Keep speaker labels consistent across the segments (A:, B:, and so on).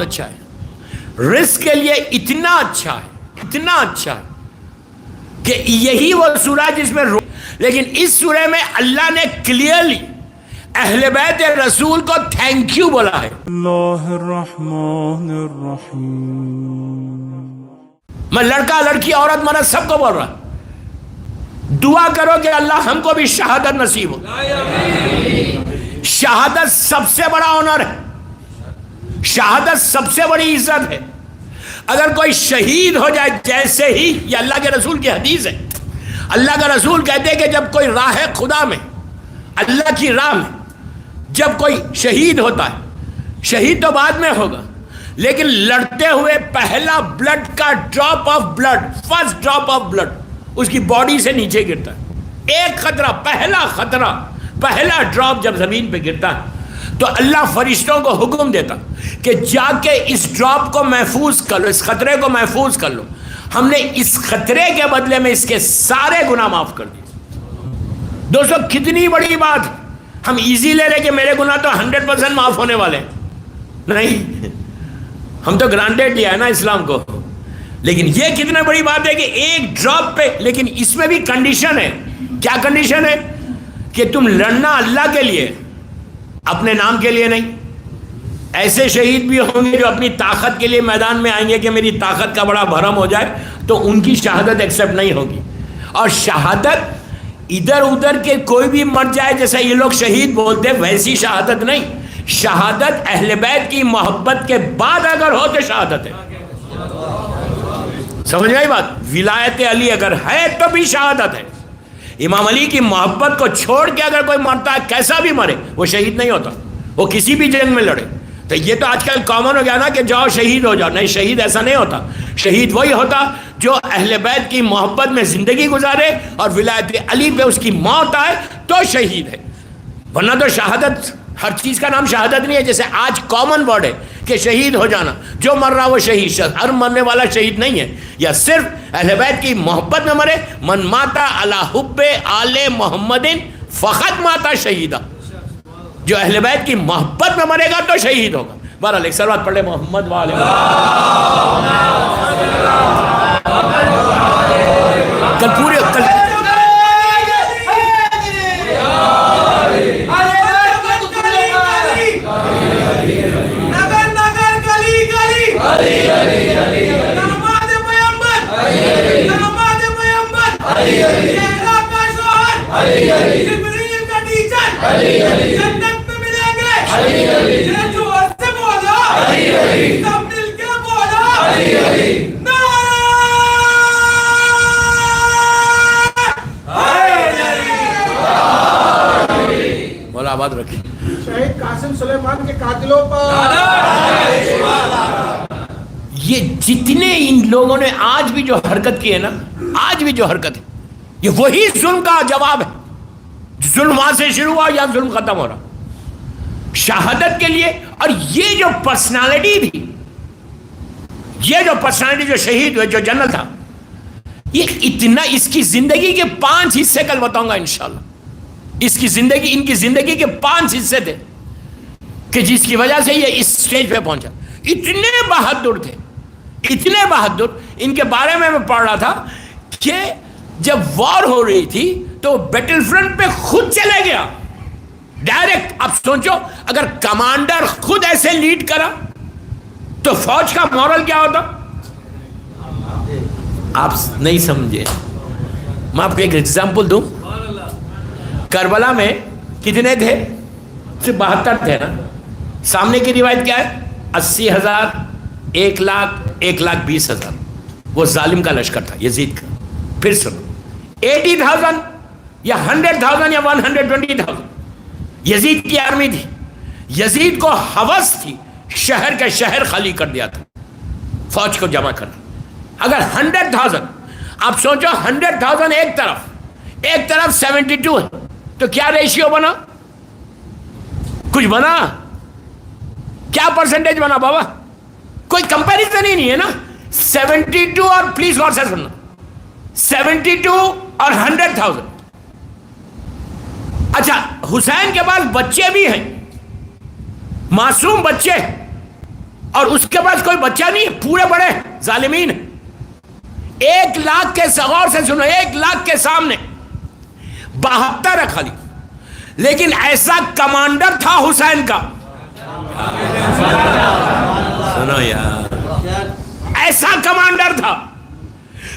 A: اچھا ہے، رزق کے لیے اتنا اچھا ہے، اتنا اچھا ہے کہ یہی وہ سورہ جس میں لیکن اس سورہ میں اللہ نے کلیئرلی اہل بیت رسول کو تھینک یو بولا ہے۔
B: اللہ الرحمن الرحیم۔
A: میں لڑکا لڑکی عورت مرد سب کو بول رہا، دعا کرو کہ اللہ ہم کو بھی شہادت نصیب ہو۔ شہادت سب سے بڑا آنر ہے، شہادت سب سے بڑی عزت ہے۔ اگر کوئی شہید ہو جائے، جیسے ہی یہ اللہ کے رسول کی حدیث ہے، اللہ کا رسول کہتے ہیں کہ جب کوئی راہ خدا میں، اللہ کی راہ میں جب کوئی شہید ہوتا ہے، شہید تو بعد میں ہوگا، لیکن لڑتے ہوئے پہلا بلڈ کا drop of blood, first drop of blood اس کی باڈی سے نیچے گرتا ہے، ایک خطرہ، پہلا خطرہ، پہلا ڈراپ جب زمین پہ گرتا ہے تو اللہ فرشتوں کو حکم دیتا کہ جا کے اس ڈراپ کو محفوظ کر لو، اس خطرے کو محفوظ کر لو۔ ہم نے اس خطرے کے بدلے میں اس کے سارے گناہ معاف کر دیے۔ دوستو کتنی بڑی بات، ہم ایزی لے رہے کہ میرے گناہ تو 100% معاف ہونے والے ہیں، نہیں، ہم تو گرانٹیڈ لیا ہے نا اسلام کو، لیکن یہ کتنا بڑی بات ہے کہ ایک ڈراپ پہ، لیکن اس میں بھی کنڈیشن ہے۔ کیا کنڈیشن ہے؟ کہ تم لڑنا اللہ کے لیے، اپنے نام کے لیے نہیں۔ ایسے شہید بھی ہوں گے جو اپنی طاقت کے لیے میدان میں آئیں گے کہ میری طاقت کا بڑا بھرم ہو جائے، تو ان کی شہادت ایکسیپٹ نہیں ہوگی۔ اور شہادت ادھر ادھر کے کوئی بھی مر جائے جیسا یہ لوگ شہید بولتے، ویسی شہادت نہیں۔ شہادت اہل بیت کی محبت کے بعد اگر ہو تو شہادت ہے۔ سمجھ گئی بات؟ ولایت علی اگر ہے تو بھی شہادت ہے۔ امام علی کی محبت کو چھوڑ کے اگر کوئی مرتا ہے، کیسا بھی مرے، وہ شہید نہیں ہوتا، وہ کسی بھی جنگ میں لڑے۔ تو یہ تو آج کل کامن ہو گیا نا کہ جاؤ شہید ہو جاؤ، نہیں، شہید ایسا نہیں ہوتا۔ شہید وہی ہوتا جو اہل بیت کی محبت میں زندگی گزارے اور ولایت علی پہ اس کی موت آئے تو شہید ہے، ورنہ تو شہادت، ہر چیز کا نام شہادت نہیں ہے۔ جیسے آج کامن ورڈ ہے کہ شہید ہو جانا، جو مر رہا وہ شہید، ہر مرنے والا شہید نہیں ہے۔ یا صرف اہل بیت کی محبت میں مرے، من ماتا علی حب آل محمد فقط ماتا شہیدہ، جو اہل بیت کی محبت میں مرے گا تو شہید ہوگا۔ بہرحال ایک صلوات پڑھ لے محمد والے کل پورے کل مولا آباد رکھے
C: شہید قاسم سلیمان کے قاتلوں پر
A: یہ جتنے ان لوگوں نے آج بھی جو حرکت کی ہے نا، آج بھی جو حرکت ہے، یہ وہی ظلم کا جواب ہے۔ ظلم وہاں سے شروع ہوا، یا ظلم ختم ہو رہا شہادت کے لیے۔ اور یہ جو پرسنالٹی تھی، یہ جو پرسنالٹی جو شہید ہوئے، جو جنرل تھا، یہ اتنا، اس کی زندگی کے 5 حصے کل بتاؤں گا انشاءاللہ۔ اس کی زندگی، ان کی زندگی کے 5 حصے تھے کہ جس کی وجہ سے یہ اس سٹیج پہ پہنچا۔ اتنے بہادر تھے، اتنے بہادر۔ ان کے بارے میں پڑھ رہا تھا کہ جب وار ہو رہی تھی تو بیٹل فرنٹ پہ خود چلے گیا ڈائریکٹ۔ اب سوچو اگر کمانڈر خود ایسے لیڈ کرا تو فوج کا مورل کیا ہوتا؟ آپ نہیں سمجھے، میں آپ کو ایک ایگزامپل دوں۔ کربلا میں کتنے تھے؟ صرف 72 تھے نا۔ سامنے کی روایت کیا ہے؟ 80,000، 1,00,000، 1,20,000۔ وہ ظالم کا لشکر تھا، یزید کا۔ پھر سنو، 80,000 یا 100,000 یا 120,000 یزید کی آرمی تھی۔ یزید کو ہوس تھی، شہر کے شہر خالی کر دیا تھا فوج کو جمع کرنا۔ اگر 100,000، آپ سوچو 100,000 ایک طرف 72 ہے تو کیا ریشیو بنا؟ کچھ بنا؟ کیا پرسنٹیج بنا بابا؟ کوئی کمپیریزن ہی نہیں ہے نا۔ 72 اور پلیز غور سے سننا، 72 اور 100,000۔ اچھا، حسین کے پاس بچے بھی ہیں، معصوم بچے، اور اس کے پاس کوئی بچہ نہیں ہے، پورے بڑے ظالمین ہیں. 1 لاکھ کے غور سے سنو، 1 لاکھ کے سامنے 72 ہے خالی. لیکن ایسا کمانڈر تھا حسین کا، سنو یار، ایسا کمانڈر تھا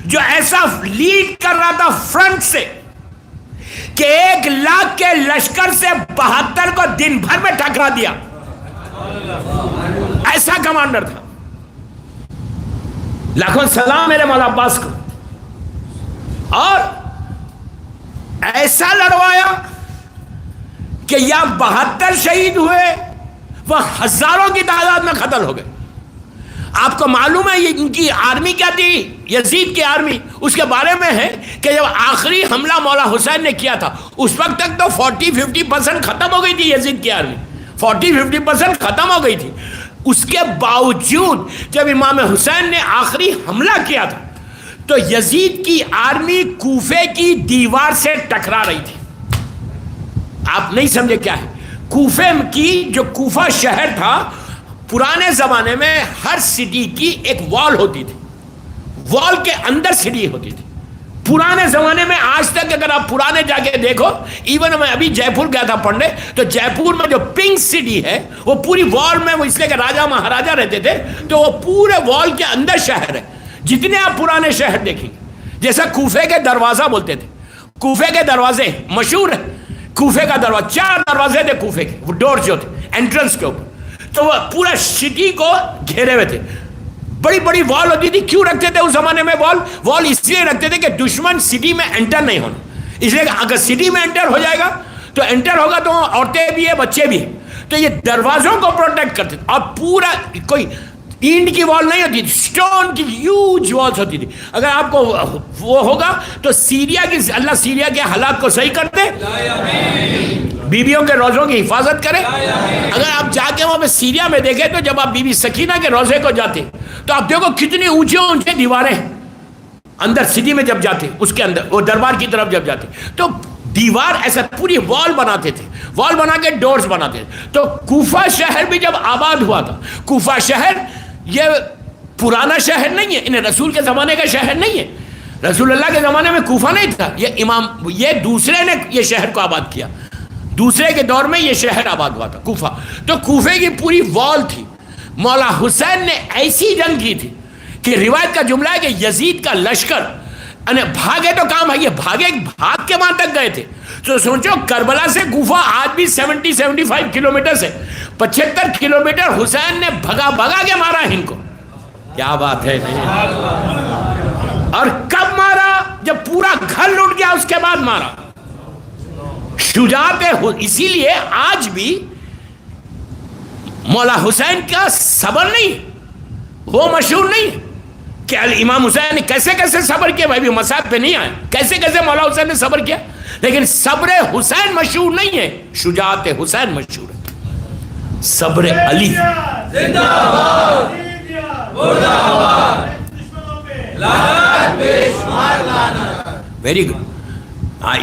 A: جو ایسا لیڈ کر رہا تھا فرنٹ سے کہ 1 لاکھ کے لشکر سے 72 کو دن بھر میں ٹکرا دیا. ایسا کمانڈر تھا. لاکھوں سلام میرے مولا عباس کو. اور ایسا لڑوایا کہ یا 72 شہید ہوئے، وہ ہزاروں کی تعداد میں قتل ہو گئے. آپ کو معلوم ہے یہ ان کی آرمی کیا تھی؟ یزید کی آرمی. اس کے بارے میں ہے کہ جب آخری حملہ مولا حسین نے کیا تھا اس وقت تک تو 40-50% ختم ہو گئی تھی یزید کی آرمی. 40-50% ختم ہو گئی تھی. اس کے باوجود جب امام حسین نے آخری حملہ کیا تھا تو یزید کی آرمی کوفے کی دیوار سے ٹکرا رہی تھی. آپ نہیں سمجھے کیا ہے کوفے کی؟ جو کوفہ شہر تھا، پرانے زمانے میں ہر سٹی کی ایک وال ہوتی تھی، وال کے اندر سٹی ہوتی تھی. پرانے زمانے میں آج تک اگر آپ پرانے جا کے دیکھو، ایون میں ابھی جے پور گیا تھا پڑھنے، تو جے پور میں جو پنک سٹی ہے وہ پوری وال میں، وہ اس لیے کہ راجہ مہاراجہ رہتے تھے تو وہ پورے وال کے اندر شہر ہے. جتنے آپ پرانے شہر دیکھیں گے، جیسا کوفے کے دروازہ بولتے تھے، کوفے کے دروازے مشہور ہے. کوفے کا دروازہ 4 دروازے تھے کوفے کے، وہ ڈور جو تھے انٹرنس کے اوپر، تو وہ پورا سٹی کو گھیرے ہوئے تھے. بڑی بڑی وال ہوتی تھی. کیوں رکھتے تھے اس زمانے میں وال اس لیے رکھتے تھے کہ دشمن سٹی میں انٹر نہیں ہونا. اس لیے کہ اگر سٹی میں انٹر ہو جائے گا تو انٹر ہوگا تو عورتیں بھی ہیں، بچے بھی ہیں، تو یہ دروازوں کو پروٹیکٹ کرتے تھے. اور پورا کوئی اینٹ کی وال نہیں ہوتی تھی، سٹون کی ہیوج والز ہوتی تھی. اگر آپ کو وہ ہوگا تو سیریا کی، اللہ سیریا کے حالات کو صحیح کر دے، بیویوں کے روزوں کی حفاظت کرے. اگر آپ جا کے وہاں پہ سیریا میں دیکھیں تو جب آپ بی بی سکینہ کے روزے کو جاتے تو آپ دیکھو کتنی اونچے اونچے دیواریں اندر سٹی میں جب جاتے، اس کے اندر وہ دربار کی طرف جب جاتے تو دیوار ایسا پوری وال بناتے تھے، وال بنا کے ڈورز بناتے تھے. تو کوفہ شہر بھی جب آباد ہوا تھا، کوفہ شہر یہ پرانا شہر نہیں ہے، انہیں رسول کے زمانے کا شہر نہیں ہے. رسول اللہ کے زمانے میں کوفہ نہیں تھا. یہ دوسرے نے یہ شہر کو آباد کیا، دوسرے کے دور میں یہ شہر آباد ہوا تھا کوفہ. تو کوفے کی پوری وال تھی. مولا حسین نے ایسی جنگ کی تھی کہ روایت کا جملہ ہے کہ یزید کا لشکر بھاگے تو کام ہے، یہ بھاگ کے وہاں تک گئے تھے. تو سوچو کربلا سے کوفہ آج بھی 70-75 کلومیٹر سے 75 کلومیٹر حسین نے بھگا کے مارا ان کو. کیا بات ہے. اور کب مارا؟ جب پورا گھر لوٹ گیا اس کے بعد مارا. شجاعت. اسی لیے آج بھی مولا حسین کا صبر نہیں، وہ مشہور نہیں کہ امام حسین نے کیسے کیسے صبر کیا. میں بھی مسائل پہ نہیں آیا کیسے کیسے مولا حسین نے صبر کیا، لیکن صبر حسین مشہور نہیں ہے، شجاعت حسین مشہور ہے. صبر علی زندہ باد، مردہ آباد، لعنت بے شمار لعنت. Very good.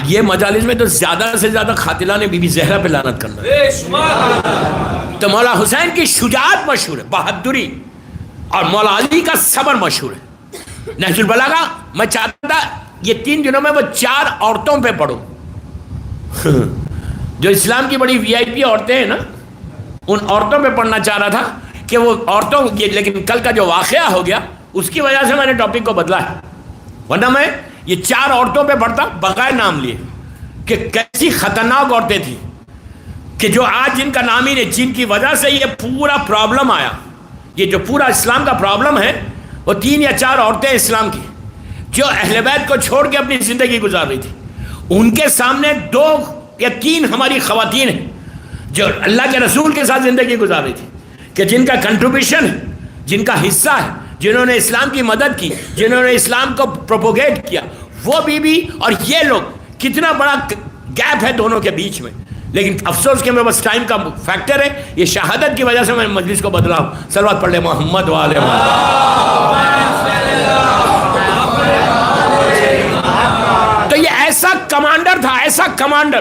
A: یہ مجالس میں تو زیادہ سے زیادہ قاتلان بی بی زہرا پہ لعنت کرنا. تو مولا حسین کی شجاعت مشہور ہے، بہادری، اور مولا علی کا صبر مشہور ہے. نہج البلاغہ میں چاہتا تھا یہ 3 دنوں میں وہ 4 عورتوں پہ پڑھوں جو اسلام کی بڑی وی آئی پی عورتیں ہیں نا، ان عورتوں پہ پڑھنا چاہ رہا تھا کہ وہ عورتوں، لیکن کل کا جو واقعہ ہو گیا اس کی وجہ سے میں نے ٹاپک کو بدلا ہے. ورنہ میں یہ 4 عورتوں پہ پڑھتا بغیر نام لیے کہ کیسی خطرناک عورتیں تھیں کہ جو آج جن کا نام ہی نہیں، جن کی وجہ سے یہ پورا پرابلم آیا. یہ جو پورا اسلام کا پرابلم ہے وہ 3 یا 4 عورتیں اسلام کی جو اہل بیت کو چھوڑ کے اپنی زندگی گزار رہی تھی. ان کے سامنے 2 یا 3 ہماری خواتین ہیں جو اللہ کے رسول کے ساتھ زندگی گزار رہی تھی، کہ جن کا کنٹریبیوشن ہے، جن کا حصہ ہے، جنہوں نے اسلام کی مدد کی، جنہوں نے اسلام کو پروپوگیٹ کیا. وہ بی اور یہ لوگ، کتنا بڑا گیپ ہے دونوں کے بیچ میں. لیکن افسوس کہ میں بس ٹائم کا فیکٹر ہے، یہ شہادت کی وجہ سے میں مجلس کو بدلا ہوں. صلوات پڑھ لے محمد والے تو یہ ایسا کمانڈر تھا، ایسا کمانڈر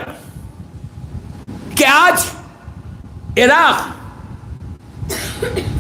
A: کہ آج عراق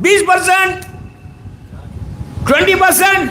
A: 20%, 20%.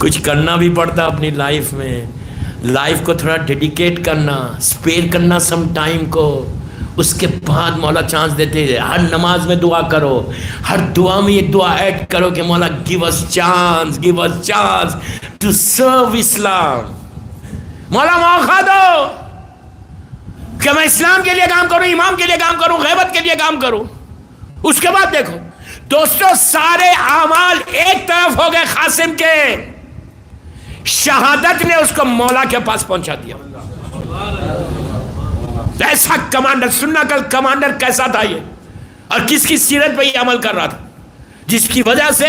A: کچھ کرنا بھی پڑتا اپنی لائف میں، لائف کو تھوڑا ڈیڈیکیٹ کرنا، اسپیئر کرنا سم ٹائم کو، اس کے بعد مولا چانس دیتے ہیں۔ ہر نماز میں دعا کرو، ہر دعا میں یہ دعا ایڈ کرو کہ Maula give us chance to serve Islam. Maula موقع دو کہ میں اسلام کے لیے کام کروں، امام کے لیے کام کروں، غیبت کے لیے کام کروں۔ اس کے بعد دیکھو دوستو، سارے اعمال ایک طرف ہو گئے قاسم کے، شہادت نے اس کو مولا کے پاس پہنچا دیا۔ ایسا کمانڈر، سننا کل کمانڈر کیسا تھا یہ، اور کس کی سیرت پہ یہ عمل کر رہا تھا، جس کی وجہ سے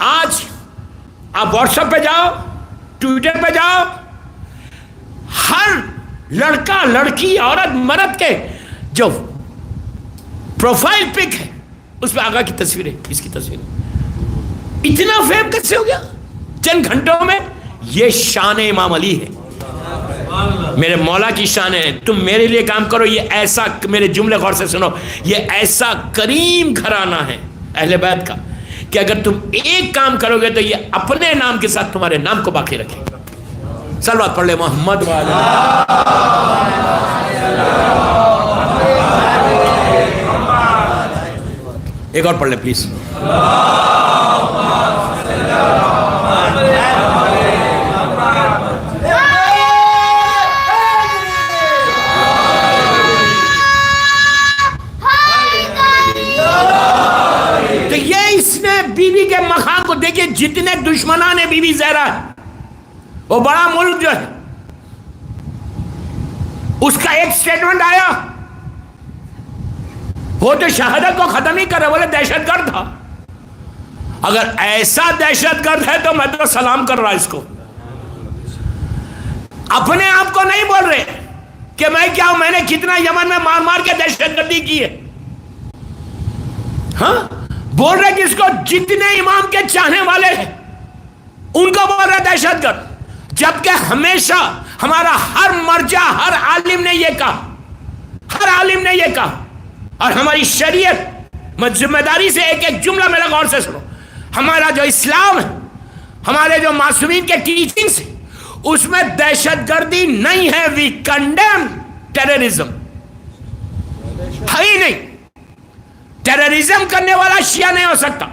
A: آج آپ واٹس ایپ پہ جاؤ، ٹویٹر پہ جاؤ، ہر لڑکا لڑکی عورت مرد کے جو پروفائل پک ہے اس پہ آقا کی تصویریں، اس کی تصویریں۔ اتنا فیم کیسے ہو گیا چند گھنٹوں میں؟ یہ شان امام علی ہے، میرے مولا کی شان ہے۔ تم میرے لیے کام کرو، یہ ایسا، میرے جملے غور سے سنو، یہ ایسا کریم گھرانہ ہے اہل بیت کا کہ اگر تم ایک کام کرو گے تو یہ اپنے نام کے ساتھ تمہارے نام کو باقی رکھے گا۔ صلوات پڑھ لے محمد والے۔ ایک اور پڑھ لے پلیز۔ تو یہ اس نے بیوی کے مقام کو دیکھیں، جتنے دشمنان نے بیوی زہرا ہے، وہ بڑا ملک جو ہے، اس کا ایک سٹیٹمنٹ آیا، وہ تو شہادت کو ختم ہی کر رہے، بولے دہشت گرد تھا۔ اگر ایسا دہشت گرد ہے تو میں تو سلام کر رہا اس کو۔ اپنے آپ کو نہیں بول رہے کہ میں کیا ہوں، میں نے کتنا یمن میں مار مار کے دہشت گردی کی ہے، ہاں بول رہے کس کو؟ جتنے امام کے چاہنے والے ہیں ان کو بول رہے دہشت گرد، جبکہ ہمیشہ ہمارا ہر مرجع، ہر عالم نے یہ کہا، ہر عالم نے یہ کہا، اور ہماری شریعت، میں ذمہ داری سے ایک ایک جملہ میرا غور سے سنو، ہمارا جو اسلام ہے، ہمارے جو معصومین کے ٹیچنگز ہیں، اس میں دہشت گردی نہیں ہے۔ وی کنڈیم ٹیررزم، ہے ہی نہیں۔ ٹیررزم کرنے والا شیعہ نہیں ہو سکتا،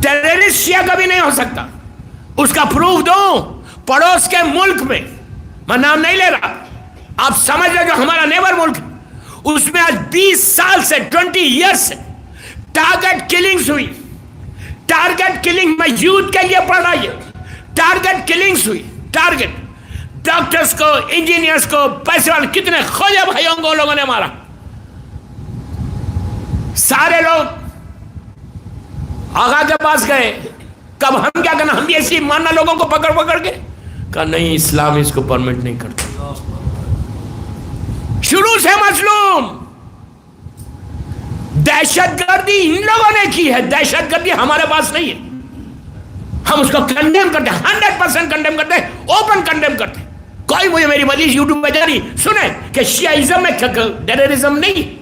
A: ٹیررسٹ شیعہ کبھی نہیں ہو سکتا۔ اس کا پروف دو، پڑوس کے ملک میں، میں نام نہیں لے رہا، آپ سمجھ رہے جو ہمارا نیبر ملک، اس میں آج 20 سال سے 20 ایئر سے ٹارگٹ کلنگز ہوئی، ٹارگٹ کلنگ، میں یوتھ کے لیے پڑھ رہا، یہ ٹارگٹ کلنگز ہوئی، ٹارگٹ، ڈاکٹرز کو، انجینئرز کو، پیسے والے، کتنے خوجہ بھائیوں کو لوگوں نے مارا۔ سارے لوگ آقا کے پاس گئے، کب ہم کیا کرنا، ہم بھی ایسی ماننا لوگوں کو پکڑ پکڑ کے، کہا نہیں اسلام اس کو پرمٹ نہیں کرتا۔ شروع سے مظلوم، دہشت گردی ان لوگوں نے کی ہے، دہشت گردی ہمارے پاس نہیں ہے۔ ہم اس کو کنڈیم کرتے ہیں، 100% کنڈیم کرتے ہیں، اوپن کنڈیم کرتے ہیں۔ کوئی مجھے میری مجلس یوٹیوب پہ جاری سنے کہ شیعہ میں ٹیررزم نہیں،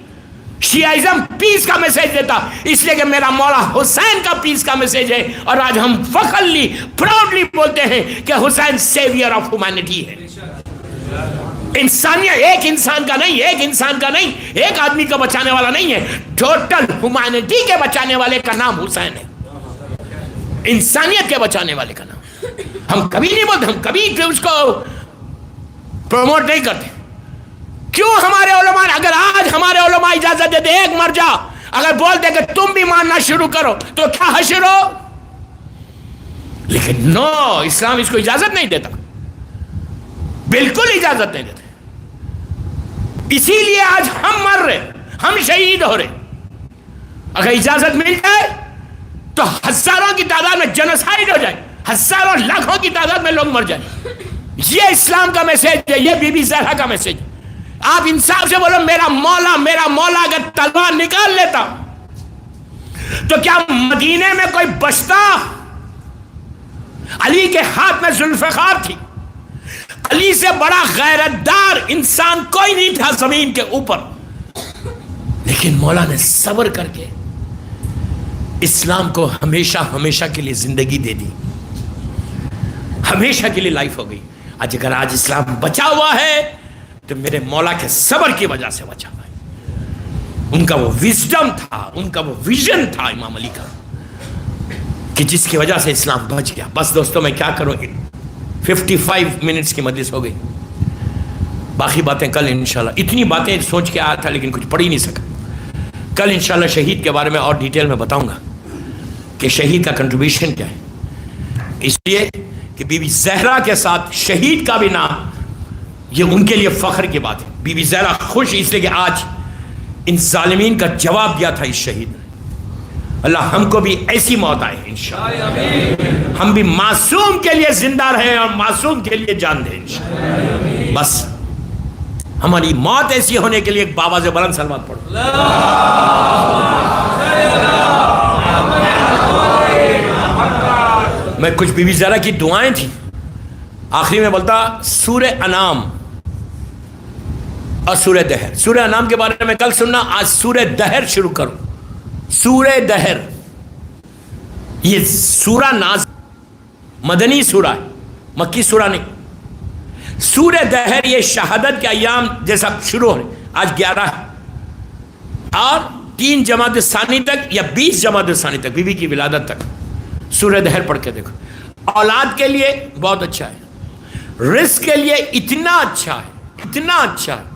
A: شیعہ پیس کا میسج دیتا، اس لیے کہ میرا مولا حسین کا پیس کا میسج ہے، اور آج ہم فخرلی پراؤڈلی بولتے ہیں کہ حسین سیویئر آف ہیومینٹی ہے۔ انسانیت ایک انسان کا نہیں، ایک انسان کا نہیں، ایک آدمی کو بچانے والا نہیں ہے، ٹوٹل ہیومینٹی کے بچانے والے کا نام حسین ہے، انسانیت کے بچانے والے کا نام۔ ہم کبھی نہیں بولتے، ہم کبھی اس کو پروموٹ نہیں کرتے۔ کیوں ہمارے علماء، اگر آج ہمارے علماء اجازت دیتے، ایک مرجع اگر بولتے کہ تم بھی ماننا شروع کرو تو کیا حشر ہو، لیکن نو، اسلام اس کو اجازت نہیں دیتا، بالکل اجازت نہیں دیتا۔ اسی لیے آج ہم مر رہے، ہم شہید ہو رہے۔ اگر اجازت مل جائے تو ہزاروں کی تعداد میں جنوسائیڈ ہو جائے، ہزاروں لاکھوں کی تعداد میں لوگ مر جائیں۔ یہ اسلام کا میسج ہے، یہ بی بی زہرا کا میسج ہے۔ آپ انصاف سے بولو، میرا مولا اگر تلوار نکال لیتا تو کیا مدینے میں کوئی بچتا؟ علی کے ہاتھ میں ذوالفقار تھی، علی سے بڑا غیرت دار انسان کوئی نہیں تھا زمین کے اوپر، لیکن مولا نے صبر کر کے اسلام کو ہمیشہ ہمیشہ کے لیے زندگی دے دی۔ ہمیشہ کے لیے لائف ہو گئی. آج اگر آج اسلام بچا ہوا ہے تو میرے مولا کے صبر کی وجہ سے بچا ہوا ہے. ان کا وہ وزڈم تھا, ان کا وہ ویژن تھا امام علی کا, کہ جس کی وجہ سے اسلام بچ گیا. بس دوستوں میں کیا کروں, 55 منٹس کی مجلس ہو گئی, باقی باتیں کل انشاءاللہ. اتنی باتیں سوچ کے آیا تھا لیکن کچھ پڑھ ہی نہیں سکا. کل انشاءاللہ شہید کے بارے میں اور ڈیٹیل میں بتاؤں گا کہ شہید کا کنٹریبیوشن کیا ہے. اس لیے کہ بی بی زہرا کے ساتھ شہید کا بھی نام, یہ ان کے لیے فخر کی بات ہے. بی بی زہرا خوش اس لیے کہ آج ان ظالمین کا جواب دیا تھا اس شہید نے. اللہ ہم کو بھی ایسی موت آئے انشاءاللہ, ہم بھی معصوم کے لیے زندہ رہیں اور معصوم کے لیے جان دیں انشاءاللہ. بس ہماری موت ایسی ہونے کے لیے ایک بابا سے بلند سلوات پڑھو. میں کچھ بی بی زہرا کی دعائیں تھیں, آخری میں بولتا سورہ انعام اور سورہ دہر. سورہ انعام کے بارے میں کل سننا, آج سورہ دہر شروع کرو. سورہ دہر یہ سورہ نازل مدنی سورہ ہے, مکی سورہ نہیں. سورہ دہر یہ شہادت کے ایام جیسا شروع ہے, آج 11 ہے, اور 3 جمادی الثانی تک یا 20 جمادی الثانی تک, بی بی کی ولادت تک سورہ دہر پڑھ کے دیکھو. اولاد کے لیے بہت اچھا ہے, رزق کے لیے اتنا اچھا ہے, اتنا اچھا ہے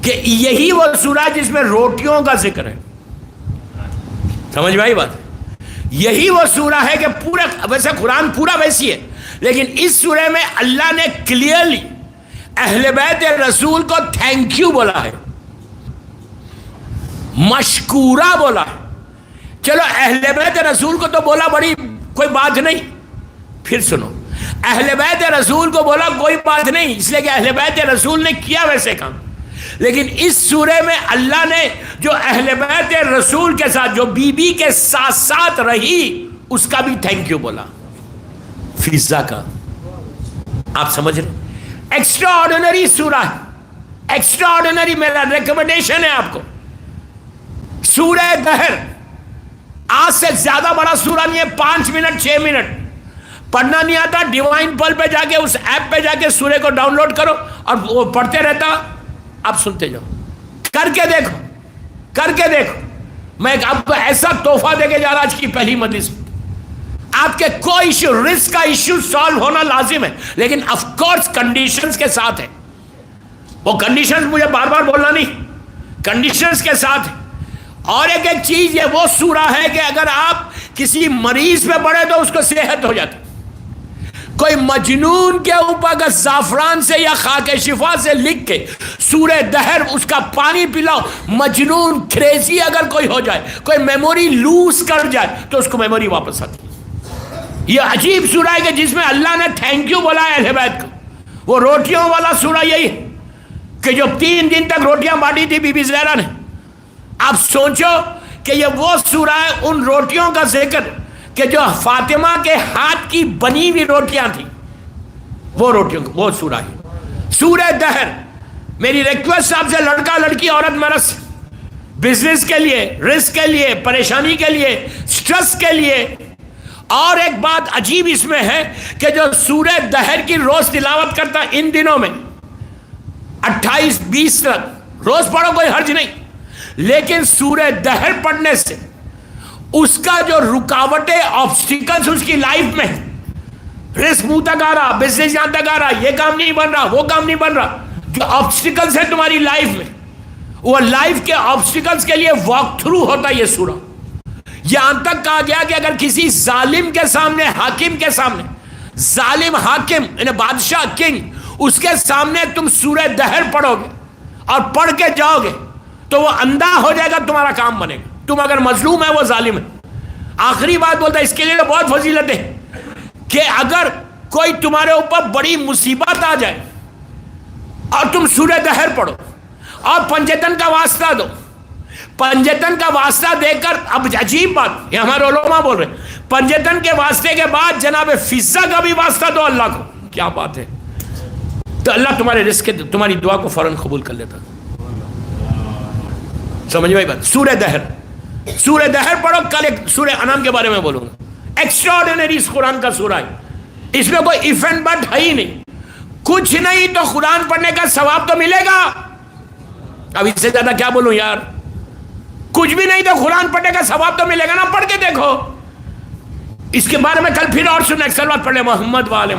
A: کہ یہی وہ سورہ جس میں روٹیوں کا ذکر ہے. سمجھ میں آئی بات؟ یہی وہ سورہ ہے کہ پورا, ویسے قرآن پورا ویسی ہے لیکن اس سورہ میں اللہ نے کلیئرلی اہل بیت رسول کو تھینک یو بولا ہے, مشکورہ بولا ہے. چلو اہل بیت رسول کو تو بولا بڑی کوئی بات نہیں, پھر سنو, اہل بیت رسول کو بولا کوئی بات نہیں اس لیے کہ اہل بیت رسول نے کیا ویسے کام, لیکن اس سورے میں اللہ نے جو اہل بیت رسول کے ساتھ, جو بی بی کے ساتھ ساتھ رہی, اس کا بھی تھینک یو بولا, فضا کا. آپ سمجھ رہے, ایکسٹرا آرڈینری سورہ ہے, ایکسٹرا آرڈینری. میرا ریکمنڈیشن ہے آپ کو, سورہ دہر آج سے زیادہ بڑا سورہ نہیں ہے, 5 منٹ 6 منٹ پڑھنا نہیں آتا, ڈیوائن پل پہ جا کے, اس ایپ پہ جا کے سورے کو ڈاؤن لوڈ کرو اور وہ پڑھتے رہتا, آپ سنتے جاؤ. کر کے دیکھو, کر کے دیکھو. میں آپ کو ایسا تحفہ دے کے جا رہا آج کی پہلی مجلس. آپ کے کوئی ایشو, رزق کا ایشو سالو ہونا لازم ہے, لیکن آف کورس کنڈیشنز کے ساتھ ہے. وہ کنڈیشنز مجھے بار بار بولنا نہیں, کنڈیشنز کے ساتھ ہے. اور ایک چیز یہ وہ سورہ ہے کہ اگر آپ کسی مریض پہ پڑھے تو اس کو صحت ہو جاتی. کوئی مجنون کے اوپر اگر زعفران سے یا خاک شفا سے لکھ کے سورہ دہر اس کا پانی پلاؤ, مجنون کریزی اگر کوئی ہو جائے, کوئی میموری لوز کر جائے تو اس کو میموری واپس آتی. یہ عجیب سورہ ہے کہ جس میں اللہ نے تھینک یو بولا ہے اہل بیت کو. وہ روٹیوں والا سورہ یہی ہے کہ جو 3 دن تک روٹیاں بانٹی تھی بی بی زہرا نے. آپ سوچو کہ یہ وہ سورہ ہے ان روٹیوں کا ذکر کہ جو فاطمہ کے ہاتھ کی بنی ہوئی روٹیاں تھیں, وہ روٹیوں وہ سورہ ہے. سورہ دہر میری ریکویسٹ آپ سے, لڑکا لڑکی عورت مرد, بزنس کے لیے, رزق کے لیے, پریشانی کے لیے, سٹریس کے لیے. اور ایک بات عجیب اس میں ہے کہ جو سورہ دہر کی روز تلاوت کرتا ان دنوں میں 28-20 تک روز پڑھو, کوئی حرج نہیں, لیکن سورہ دہر پڑھنے سے اس کا جو رکاوٹیں, آبسٹیکلز اس کی لائف میں, رزق منہ تک آ رہا, بزنس یہاں تک آ رہا, یہ کام نہیں بن رہا, وہ کام نہیں بن رہا, جو آبسٹیکلز ہیں تمہاری لائف میں, وہ لائف کے آبسٹیکلز کے لیے واک تھرو ہوتا ہے یہ سورہ. یہاں تک کہا گیا کہ اگر کسی ظالم کے سامنے, حاکم کے سامنے, ظالم حاکم یعنی بادشاہ, کنگ, اس کے سامنے تم سورہ دہر پڑھو گے اور پڑھ کے جاؤ گے تو وہ اندھا ہو جائے گا, تمہارا کام بنے گا. تم اگر مظلوم ہے, وہ ظالم ہے. آخری بات بولتا ہے, اس کے لیے تو بہت فضیلت ہے کہ اگر کوئی تمہارے اوپر بڑی مصیبت آ جائے اور تم سورہ دہر پڑھو اور پنجتن کا واسطہ دو, پنجتن کا واسطہ دے کر, اب عجیب بات, یہ ہمارے علماء بول رہے ہیں, پنجتن کے واسطے کے بعد جناب فضہ کا بھی واسطہ دو اللہ کو. کیا بات ہے, تو اللہ تمہارے رزق, تمہاری دعا کو فوراً قبول کر لیتا. سمجھ میں بات. سورہ دہر, سورہ دہر پڑھو. کل ایک سورہ انعام کے بارے میں بولوں گا, ایکسٹرا آرڈینری اس قرآن کا سورہ ہے. اس میں کوئی if and but ہے ہی نہیں. کچھ نہیں تو قرآن پڑھنے کا ثواب تو ملے گا. اب اس سے زیادہ کیا بولوں یار. کچھ بھی نہیں تو قرآن پڑھنے کا ثواب تو ملے گا نا. پڑھ کے دیکھو. اس کے بارے میں کل پھر اور سنیں. ایک سلوات پڑھ لیں محمد والے